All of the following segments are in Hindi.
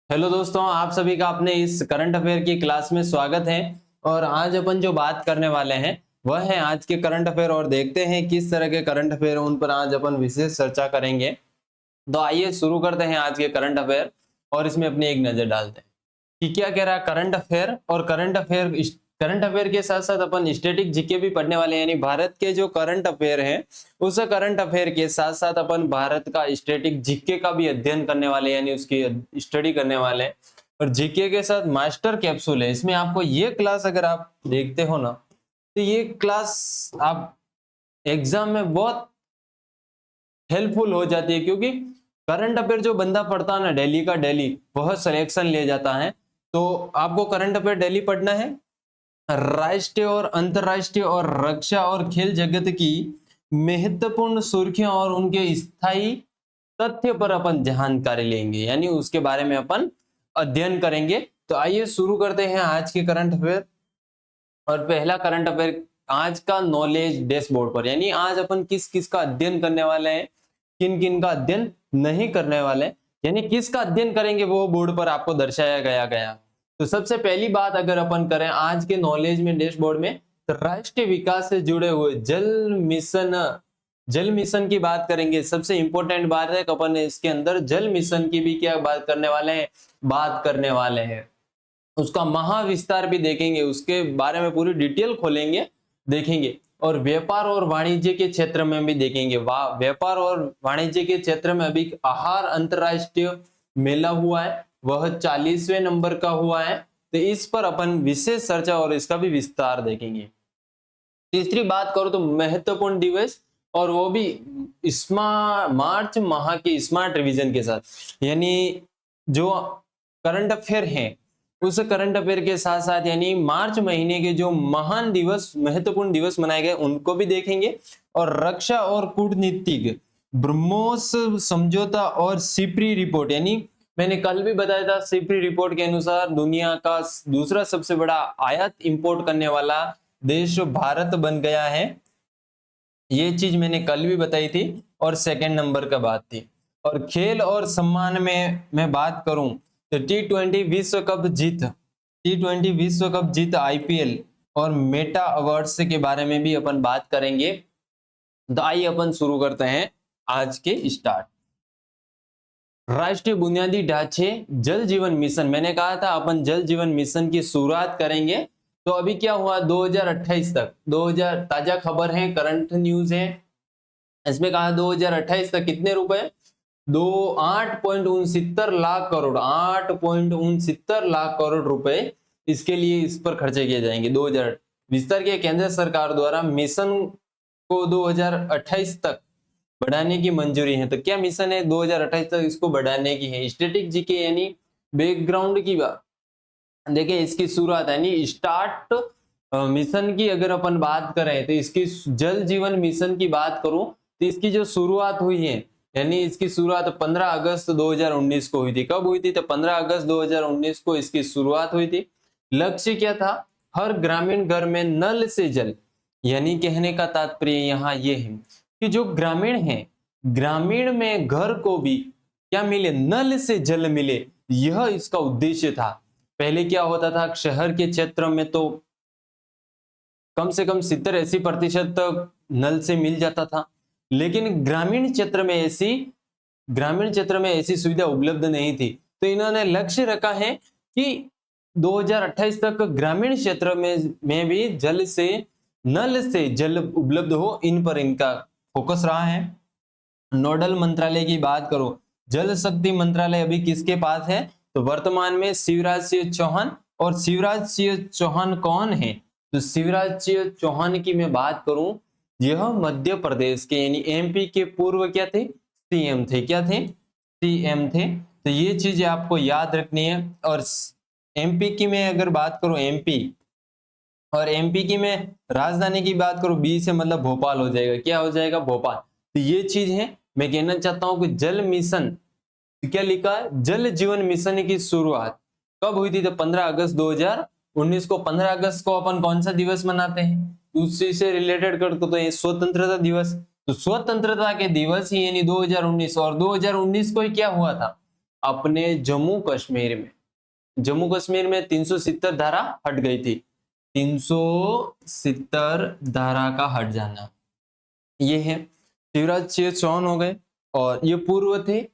हेलो दोस्तों, आप सभी का अपने इस करंट अफेयर की क्लास में स्वागत है। और आज अपन जो बात करने वाले हैं वह है आज के करंट अफेयर, और देखते हैं किस तरह के करंट अफेयर उन पर आज अपन विशेष चर्चा करेंगे। तो आइए शुरू करते हैं आज के करंट अफेयर और इसमें अपनी एक नजर डालते हैं कि क्या कह रहा है करंट अफेयर। और करंट अफेयर के साथ साथ अपन स्टैटिक जीके भी पढ़ने वाले हैं, यानी भारत के जो करंट अफेयर है उस करंट अफेयर के साथ साथ अपन भारत का स्टैटिक जीके का भी अध्ययन करने वाले हैं, यानी उसकी स्टडी करने वाले हैं। और जीके के साथ मास्टर कैप्सूल है, इसमें आपको ये क्लास अगर आप देखते हो ना तो ये क्लास आप एग्जाम में बहुत हेल्पफुल हो जाती है, क्योंकि करंट अफेयर जो बंदा पढ़ता है ना डेली का डेली वह सिलेक्शन ले जाता है। तो आपको करंट अफेयर डेली पढ़ना है। राष्ट्रीय और अंतरराष्ट्रीय और रक्षा और खेल जगत की महत्वपूर्ण सुर्खियां और उनके स्थायी तथ्य पर अपन जानकारी लेंगे, यानी उसके बारे में अपन अध्ययन करेंगे। तो आइए शुरू करते हैं आज के करंट अफेयर। और पहला करंट अफेयर आज का नॉलेज डैशबोर्ड पर, यानी आज अपन किस किस का अध्ययन करने वाले हैं, किन किन का अध्ययन नहीं करने वाले, यानी किसका अध्ययन करेंगे वो बोर्ड पर आपको दर्शाया गया। तो सबसे पहली बात अगर अपन करें आज के नॉलेज में डैशबोर्ड में, तो राष्ट्रीय विकास से जुड़े हुए जल मिशन की बात करेंगे। सबसे इंपॉर्टेंट बात है कि अपन इसके अंदर जल मिशन की भी क्या बात करने वाले हैं। उसका महाविस्तार भी देखेंगे, उसके बारे में पूरी डिटेल खोलेंगे देखेंगे। और व्यापार और वाणिज्य के क्षेत्र में भी देखेंगे। व्यापार और वाणिज्य के क्षेत्र में अभी आहार अंतरराष्ट्रीय मेला हुआ है, वह 40वें नंबर का हुआ है। तो इस पर अपन विशेष चर्चा और इसका भी विस्तार देखेंगे। तीसरी बात करो तो महत्वपूर्ण दिवस, और वो भी मार्च माह के स्मार्ट रिवीजन के साथ, यानी जो करंट अफेयर है उस करंट अफेयर के साथ साथ यानी मार्च महीने के जो महान दिवस महत्वपूर्ण दिवस मनाए गए उनको भी देखेंगे। और रक्षा और कूटनीतिक ब्रह्मोस समझौता और सिप्री रिपोर्ट, यानी मैंने कल भी बताया था सिप्री रिपोर्ट के अनुसार दुनिया का दूसरा सबसे बड़ा आयात इंपोर्ट करने वाला देश भारत बन गया है। ये चीज मैंने कल भी बताई थी और सेकंड नंबर का बात थी। और खेल और सम्मान में मैं बात करूं तो टी20 विश्व कप जीत आईपीएल और मेटा अवार्ड्स के बारे में भी अपन बात करेंगे। तो आइए अपन शुरू करते हैं आज के स्टार्ट। राष्ट्रीय बुनियादी ढांचे जल जीवन मिशन, मैंने कहा था अपन जल जीवन मिशन की शुरुआत करेंगे। तो अभी क्या हुआ 2028 तक, 2000 ताजा खबर है, करंट न्यूज है, इसमें कहा 2028 तक कितने रुपए, 8.69 लाख करोड़, 8.69 लाख करोड़ रुपए इसके लिए इस पर खर्चे किए जाएंगे। 2000 विस्तार के केंद्र सरकार द्वारा मिशन को 2028 तक बढ़ाने की मंजूरी है। तो क्या मिशन है 2028 तक इसको बढ़ाने की है। स्टैटिक जीके यानी बैकग्राउंड की बात देखिए, इसकी शुरुआत यानी स्टार्ट मिशन की अगर अपन बात करें तो इसकी जल जीवन मिशन की बात करूं तो इसकी जो शुरुआत हुई है, यानी इसकी शुरुआत 15 अगस्त 2019 को हुई थी। कब हुई थी तो 15 अगस्त 2019 को इसकी शुरुआत हुई थी। लक्ष्य क्या था, हर ग्रामीण घर में नल से जल, यानी कहने का तात्पर्य यहाँ ये है कि जो ग्रामीण है, ग्रामीण में घर को भी क्या मिले, नल से जल मिले, यह इसका उद्देश्य था। पहले क्या होता था, शहर के क्षेत्र में तो कम से कम 70-80% तक नल से मिल जाता था, लेकिन ग्रामीण क्षेत्र में ऐसी सुविधा उपलब्ध नहीं थी। तो इन्होंने लक्ष्य रखा है कि 2028 तक ग्रामीण क्षेत्र में भी नल से जल उपलब्ध हो, इन पर इनका फोकस रहा है। नोडल मंत्रालय की बात करो, जल शक्ति मंत्रालय अभी किसके पास है, तो वर्तमान में शिवराज सिंह चौहान। और शिवराज सिंह चौहान कौन है, तो शिवराज सिंह चौहान की मैं बात करूं, यह मध्य प्रदेश के यानी एमपी के पूर्व क्या थे, सीएम थे। क्या थे, सीएम थे। तो ये चीज आपको याद रखनी है। और एमपी की मैं अगर बात करूं, एमपी की मैं राजधानी की बात करूं, बी से मतलब भोपाल हो जाएगा। क्या हो जाएगा, भोपाल। तो ये चीज है, मैं कहना चाहता हूं कि जल मिशन क्या लिखा है, जल जीवन मिशन की शुरुआत कब हुई थी, तो 15 अगस्त 2019 को। 15 अगस्त को अपन कौन सा दिवस मनाते हैं, उसी से रिलेटेड कर तो ये स्वतंत्रता दिवस। तो स्वतंत्रता के दिवस ही यानी 2019, और 2019 को ही क्या हुआ था, अपने जम्मू कश्मीर में, जम्मू कश्मीर में 370 धारा हट गई थी। 370 धारा का हट जाना, ये है। शिवराज सिंह चौहान हो गए और ये पूर्व थे।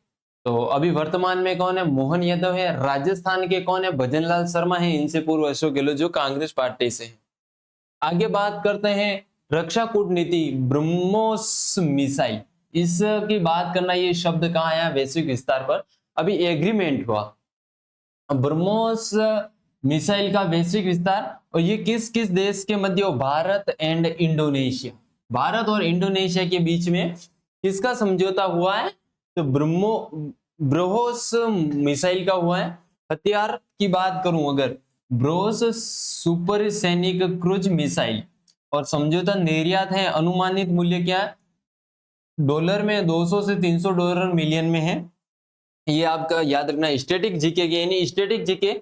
तो अभी वर्तमान में कौन है? मोहन यादव है। राजस्थान के कौन है? भजनलाल शर्मा है। इनसे पूर्व अशोक गहलोत जो कांग्रेस पार्टी से है। आगे बात करते हैं रक्षा कूटनीति, ब्रह्मोस मिसाइल, इसकी बात करना। ये शब्द कहाँ आया? वैश्विक विस्तार पर अभी एग्रीमेंट हुआ ब्रह्मोस मिसाइल का वैश्विक विस्तार। और ये किस किस देश के मध्य? भारत एंड इंडोनेशिया, भारत और इंडोनेशिया के बीच में किसका समझौता हुआ है? तो ब्रह्मोस मिसाइल का हुआ है। हथियार की बात करूं अगर, ब्रोस सुपर सैनिक क्रूज मिसाइल, और समझौता निर्यात है। अनुमानित मूल्य क्या है? डॉलर में 200 से 300 डॉलर मिलियन में है। ये आपका याद रखना स्टैटिक जीके के, यानी स्टैटिक जीके।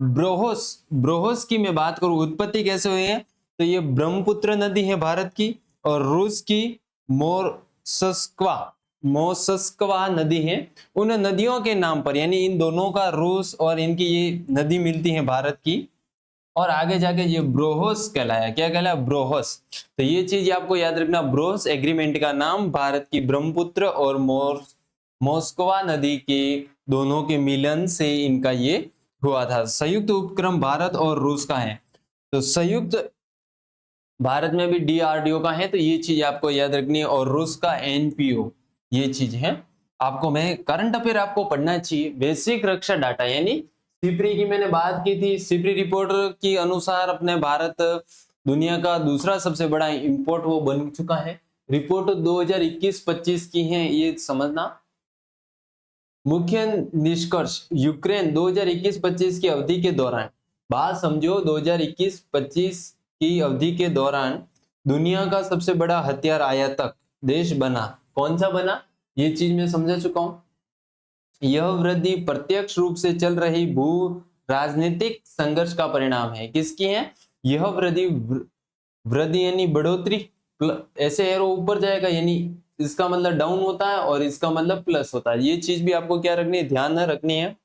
ब्रोहोस, ब्रोहोस की मैं बात करूं, उत्पत्ति कैसे हुई है? तो ये ब्रह्मपुत्र नदी है भारत की, और रूस की मोसस्क्वा नदी है। उन नदियों के नाम पर, यानी इन दोनों का, रूस और इनकी ये नदी मिलती है भारत की, और आगे जाके ये ब्रोहोस कहलाया। क्या कहलाया? ब्रोहोस। तो ये चीज आपको याद रखना, ब्रोहोस एग्रीमेंट का नाम भारत की ब्रह्मपुत्र और मोस्कवा नदी के दोनों के मिलन से इनका ये हुआ था। संयुक्त उपक्रम भारत और रूस का है। तो संयुक्त भारत में भी डीआरडीओ का है, तो ये चीज आपको याद रखनी है, और रूस का एनपीओ, ये चीज है। आपको मैं करंट अफेयर आपको पढ़ना चाहिए। वैश्विक रक्षा डाटा, यानी सिप्री की मैंने बात की थी। सिप्री रिपोर्ट के अनुसार अपने भारत दुनिया का दूसरा सबसे बड़ा इंपोर्ट वो बन चुका है। रिपोर्ट 2021-25 की है, ये समझना। मुख्य निष्कर्ष, यूक्रेन 2021-25 की अवधि के दौरान, बात समझो, 2021-25 की अवधि के दौरान दुनिया का सबसे बड़ा हथियार आयातक देश बना। कौन सा बना? ये चीज मैं समझा चुका हूं। यह वृद्धि प्रत्यक्ष रूप से चल रही भू राजनीतिक संघर्ष का परिणाम है। किसकी है? यह वृद्धि, वृद्धि यानी बढ़ोतरी, ऐसे एरो ऊपर जाएगा, यानी इसका मतलब डाउन होता है और इसका मतलब प्लस होता है। ये चीज भी आपको क्या रखनी है? ध्यान रखनी है।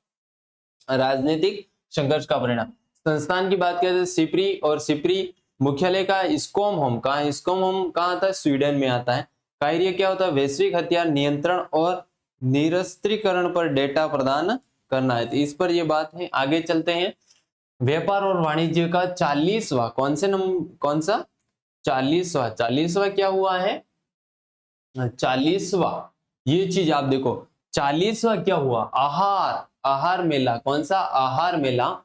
राजनीतिक संघर्ष का परिणाम। संस्थान की बात करें तो सिप्री, और सिप्री मुख्यालय का स्टॉकहोम, कहाँ? स्टॉकहोम कहाँ आता है? स्वीडन में आता है। कार्य क्या होता है? वैश्विक हथियार नियंत्रण और निरस्त्रीकरण पर डेटा प्रदान करना है। तो इस पर ये बात है। आगे चलते हैं। व्यापार और वाणिज्य का 40वां, कौन सा? 40वां क्या हुआ है? 40वां, ये चीज आप देखो, 40वां क्या हुआ? आहार मेला। कौन सा? आहार मेला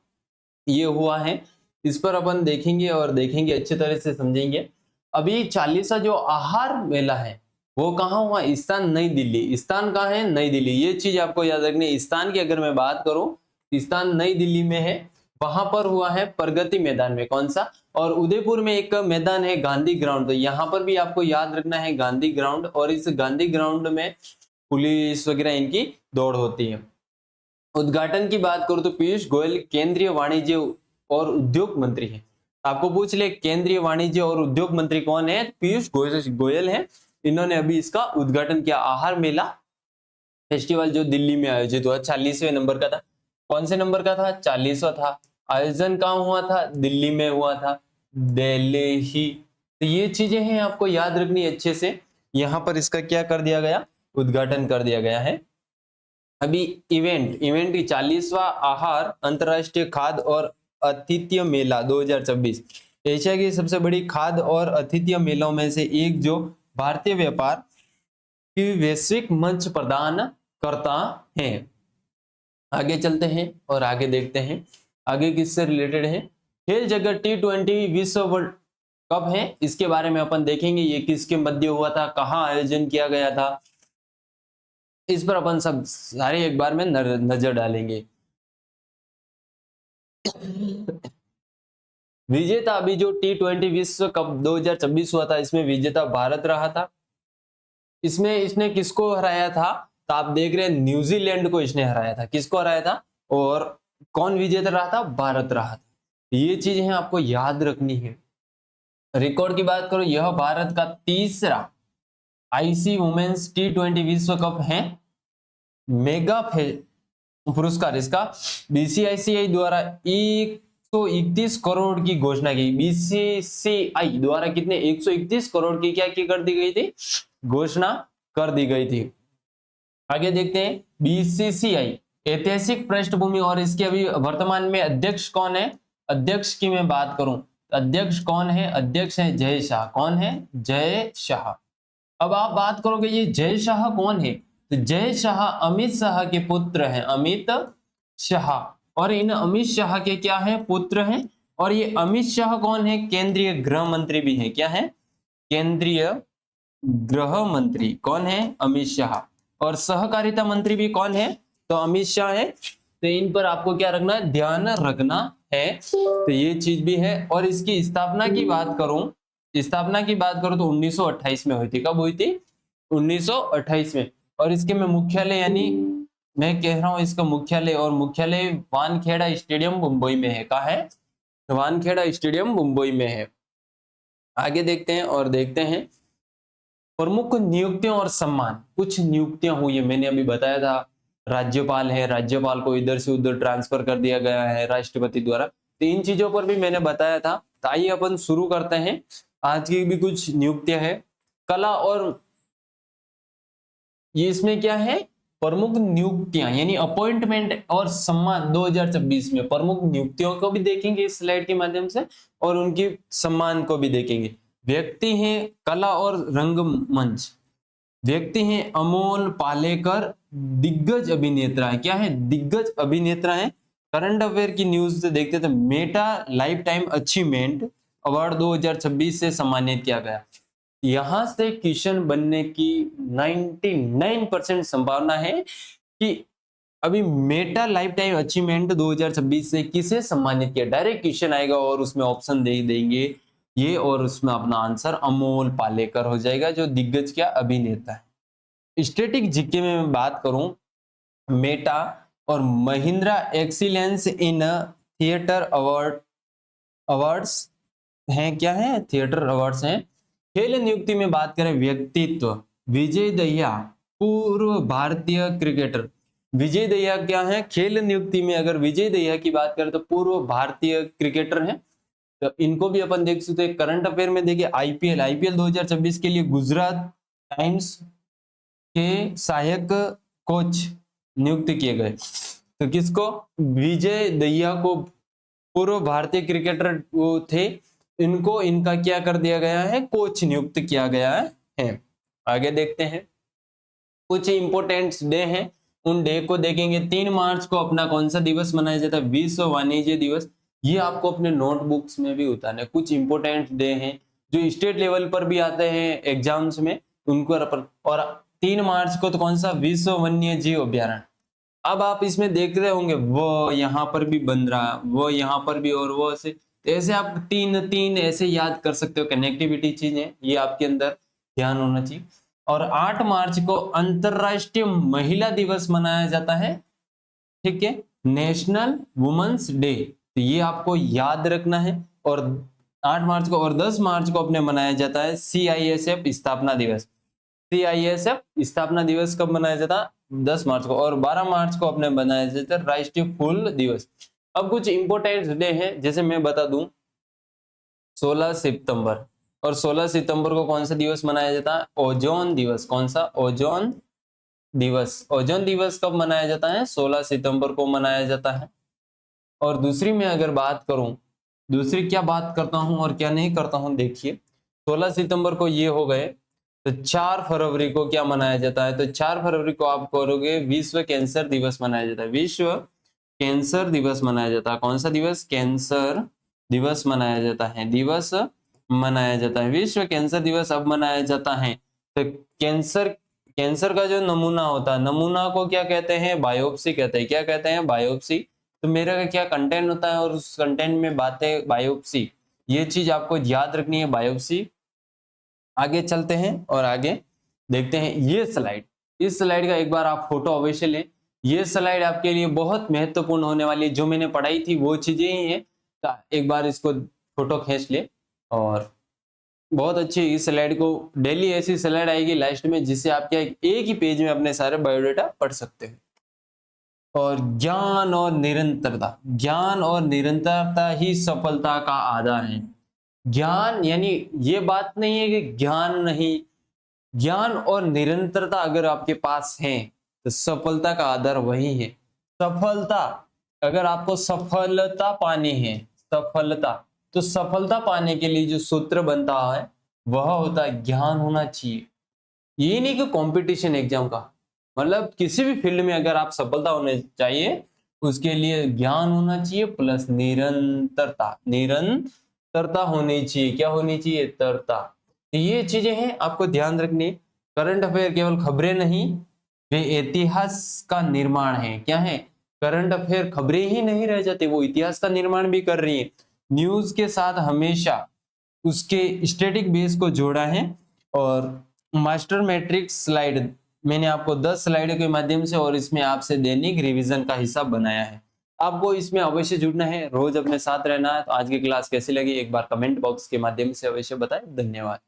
ये हुआ है। इस पर अपन देखेंगे और देखेंगे, अच्छी तरह से समझेंगे। अभी 40वां जो आहार मेला है वो कहाँ हुआ? स्थान नई दिल्ली। स्थान कहाँ है? नई दिल्ली। ये चीज आपको याद रखनी है। स्थान की अगर मैं बात करूं, स्थान नई दिल्ली में है। वहां पर हुआ है प्रगति मैदान में। कौन सा? और उदयपुर में एक मैदान है गांधी ग्राउंड, तो यहाँ पर भी आपको याद रखना है गांधी ग्राउंड। और इस गांधी ग्राउंड में पुलिस वगैरह इनकी दौड़ होती है। उद्घाटन की बात करूं तो पीयूष गोयल केंद्रीय वाणिज्य और उद्योग मंत्री हैं। आपको पूछ ले केंद्रीय वाणिज्य और उद्योग मंत्री कौन है? पीयूष गोयल है। इन्होंने अभी इसका उद्घाटन किया। आहार मेला फेस्टिवल जो दिल्ली में आयोजित हुआ, 40वें नंबर का था। कौन से नंबर का था? 40वां था। आयोजन कहाँ हुआ था? दिल्ली में हुआ था, दिल्ली। तो ये चीजें हैं आपको याद रखनी अच्छे से। यहाँ पर इसका क्या कर दिया गया? उद्घाटन कर दिया गया है। अभी इवेंट की 40वां आहार अंतरराष्ट्रीय खाद्य और आतिथ्य मेला 2026 एशिया की सबसे बड़ी खाद्य और आतिथ्य मेलों में से एक, जो भारतीय व्यापार की वैश्विक मंच प्रदान करता है। आगे चलते हैं और आगे देखते हैं आगे किससे रिलेटेड है। खेल जगत T20 विश्व वर्ल्ड कप है, इसके बारे में अपन देखेंगे। ये किसके मध्य हुआ था, कहाँ आयोजन किया गया था, इस पर अपन सब सारे एक बार में नजर डालेंगे। विजेता अभी जो T20 विश्व कप 2026 हुआ था, इसमें विजेता भारत रहा था। इसमें इसने किसको हराया था? तो आप देख रहे हैं न्यूजीलैंड को इसने हराया था। किसको हराया था? और कौन विजेता रहा था? भारत रहा था। ये चीजें आपको याद रखनी है। रिकॉर्ड की बात करो, यह भारत का तीसरा आईसी वुमेन्स T20 विश्व कप है। पुरस्कार इसका बीसीसीआई द्वारा 131 करोड़ की घोषणा की। बीसीसीआई द्वारा कितने 131 करोड़ की क्या की कर दी गई थी, घोषणा कर दी गई थी। आगे देखते हैं बीसीसीआई ऐतिहासिक पृष्ठभूमि और इसके अभी वर्तमान में अध्यक्ष कौन है। अध्यक्ष की मैं बात करूं तो अध्यक्ष कौन है, अध्यक्ष है जय शाह। कौन है, जय शाह। अब आप बात करोगे ये जय शाह कौन है, तो जय शाह अमित शाह के पुत्र हैं, अमित शाह। और इन अमित शाह के क्या है, पुत्र हैं। और ये अमित शाह कौन है, केंद्रीय गृह मंत्री भी है। क्या है, केंद्रीय गृह मंत्री कौन है, अमित शाह। और सहकारिता मंत्री भी कौन है, तो अमित शाह है। तो इन पर आपको क्या रखना है, ध्यान रखना है। तो ये चीज भी है। और इसकी स्थापना की बात करूं, स्थापना की बात करूं तो 1928 में हुई थी। कब हुई थी, 1928 में। और इसके में मुख्यालय, यानी मैं कह रहा हूं इसका मुख्यालय, और मुख्यालय वानखेड़ा स्टेडियम मुंबई में है। कहाँ है, वानखेड़ा स्टेडियम मुंबई में है। आगे देखते हैं और देखते हैं प्रमुख नियुक्तियां और सम्मान। कुछ नियुक्तियां हुई है, मैंने अभी बताया था। राज्यपाल है, राज्यपाल को इधर से उधर ट्रांसफर कर दिया गया है राष्ट्रपति द्वारा। तो इन चीजों पर भी मैंने बताया था। तो आइए अपन शुरू करते हैं। आज की भी कुछ नियुक्तियां हैं। कला और ये इसमें क्या है, प्रमुख नियुक्तियां यानी अपॉइंटमेंट और सम्मान 2026 में प्रमुख नियुक्तियों को भी देखेंगे इस स्लाइड के माध्यम से, और उनकी सम्मान को भी देखेंगे। व्यक्ति हैं कला और रंगमंच, व्यक्ति हैं अमोल पालेकर, दिग्गज अभिनेता है। क्या है, दिग्गज अभिनेता है। करंट अफेयर की न्यूज देखते थे। Meta life time achievement award 2026 से सम्मानित किया गया। यहां से क्वेश्चन बनने की 99% संभावना है कि अभी मेटा लाइफ टाइम अचीवमेंट 2026 से किसे सम्मानित किया। डायरेक्ट क्वेश्चन आएगा और उसमें ऑप्शन दे देंगे ये, और उसमें अपना आंसर अमोल पालेकर हो जाएगा, जो दिग्गज क्या अभिनेता है। स्टैटिक जीके में मैं बात करूं, मेटा और Mahindra excellence in theatre awards हैं। क्या है, थिएटर अवार्ड्स हैं। खेल नियुक्ति में बात करें, व्यक्तित्व विजय दहिया, पूर्व भारतीय क्रिकेटर। विजय दहिया क्या है, खेल नियुक्ति में अगर विजय दहिया की बात करें तो पूर्व भारतीय क्रिकेटर हैं। तो इनको भी अपन देख सकते हैं। करंट अफेयर में देखिए, आईपीएल 2026 के लिए गुजरात टाइम्स के सहायक कोच नियुक्त किए गए। तो किसको, विजय दहिया को, पूर्व भारतीय क्रिकेटर वो थे, इनको इनका क्या कर दिया गया है, कोच नियुक्त किया गया है। आगे देखते हैं, कुछ इंपोर्टेंट डे हैं, उन डे को देखेंगे। 3 मार्च को अपना कौन सा दिवस मनाया जाता है, विश्व वाणिज्य दिवस। ये आपको अपने नोटबुक्स में भी उतारना है। कुछ इंपोर्टेंट डे हैं जो स्टेट लेवल पर भी आते हैं एग्जाम्स में, उनको। और 3 मार्च को तो कौन सा, विश्व वन्य जीव अभ्यारण्य। अब आप इसमें देख रहे होंगे वो यहाँ पर भी बन रहा, वो यहाँ पर भी, और वो ऐसे आप 3 ऐसे याद कर सकते हो। कनेक्टिविटी चीजें ये आपके अंदर ध्यान होना चाहिए। और 8 मार्च को अंतरराष्ट्रीय महिला दिवस मनाया जाता है। ठीक है, नेशनल वुमेन्स डे, तो ये आपको याद रखना है। और 8 मार्च को और 10 मार्च को अपने मनाया जाता है CISF स्थापना दिवस। CISF स्थापना दिवस कब मनाया जाता, 10 मार्च को। और 12 मार्च को अपने मनाया जाता है राष्ट्रीय फूल दिवस। अब कुछ इंपोर्टेंट डे हैं, जैसे मैं बता दूं 16 सितंबर, और 16 सितंबर को कौन सा दिवस मनाया जाता है, ओजोन दिवस। कौन सा, ओजोन दिवस। ओजोन दिवस कब मनाया जाता है, 16 सितंबर को मनाया जाता है। और दूसरी में अगर बात करूं, दूसरी क्या बात करता हूं और क्या नहीं करता हूं, देखिए 16 सितंबर को ये हो गए। तो 4 फरवरी को क्या मनाया जाता है, तो 4 फरवरी को आप करोगे विश्व कैंसर दिवस मनाया जाता है। विश्व कैंसर दिवस मनाया जाता है। कौन सा दिवस, कैंसर दिवस मनाया जाता है, दिवस मनाया जाता है। विश्व कैंसर दिवस अब मनाया जाता है। तो कैंसर का जो नमूना होता है, नमूना को क्या कहते हैं, बायोप्सी कहते हैं। क्या कहते हैं, बायोप्सी। तो मेरा का क्या कंटेंट होता है और उस कंटेंट में बातें, बायोप्सी। ये चीज आपको याद रखनी है, बायोप्सी। आगे चलते हैं और आगे देखते हैं ये स्लाइड। इस स्लाइड का एक बार आप फोटो अवश्य लें। ये स्लाइड आपके लिए बहुत महत्वपूर्ण होने वाली है। जो मैंने पढ़ाई थी वो चीजें ही है, तो एक बार इसको फोटो खींच ले। और बहुत अच्छी इस स्लाइड को, डेली ऐसी स्लाइड आएगी लास्ट में जिससे आप क्या एक ही पेज में अपने सारे बायोडाटा पढ़ सकते हैं। और ज्ञान और निरंतरता, ज्ञान और निरंतरता ही सफलता का आधार है। ज्ञान यानी ये बात नहीं है कि ज्ञान नहीं, ज्ञान और निरंतरता अगर आपके पास है तो सफलता का आधार वही है। सफलता, अगर आपको सफलता पानी है, सफलता, तो सफलता पाने के लिए जो सूत्र बनता है वह होता है ज्ञान होना चाहिए। ये नहीं कि कंपटीशन एग्जाम का, मतलब किसी भी फील्ड में अगर आप सफलता होने चाहिए उसके लिए ज्ञान होना चाहिए प्लस निरंतरता, निरंतरता होनी चाहिए। क्या होनी चाहिए? तरता। ये चीजें हैं आपको ध्यान रखनी। करंट अफेयर केवल खबरें नहीं, वे इतिहास का निर्माण है। क्या है? करंट अफेयर खबरें ही नहीं रह जाती, वो इतिहास का निर्माण भी कर रही है। न्यूज के साथ हमेशा उसके स्टैटिक बेस को जोड़ा है। और मास्टर मैट्रिक्स स्लाइड मैंने आपको 10 स्लाइड के माध्यम से और इसमें आपसे दैनिक रिवीजन का हिसाब बनाया है। आपको इसमें अवश्य जुड़ना है, रोज अपने साथ रहना है। तो आज की क्लास कैसी लगी एक बार कमेंट बॉक्स के माध्यम से अवश्य बताएं। धन्यवाद।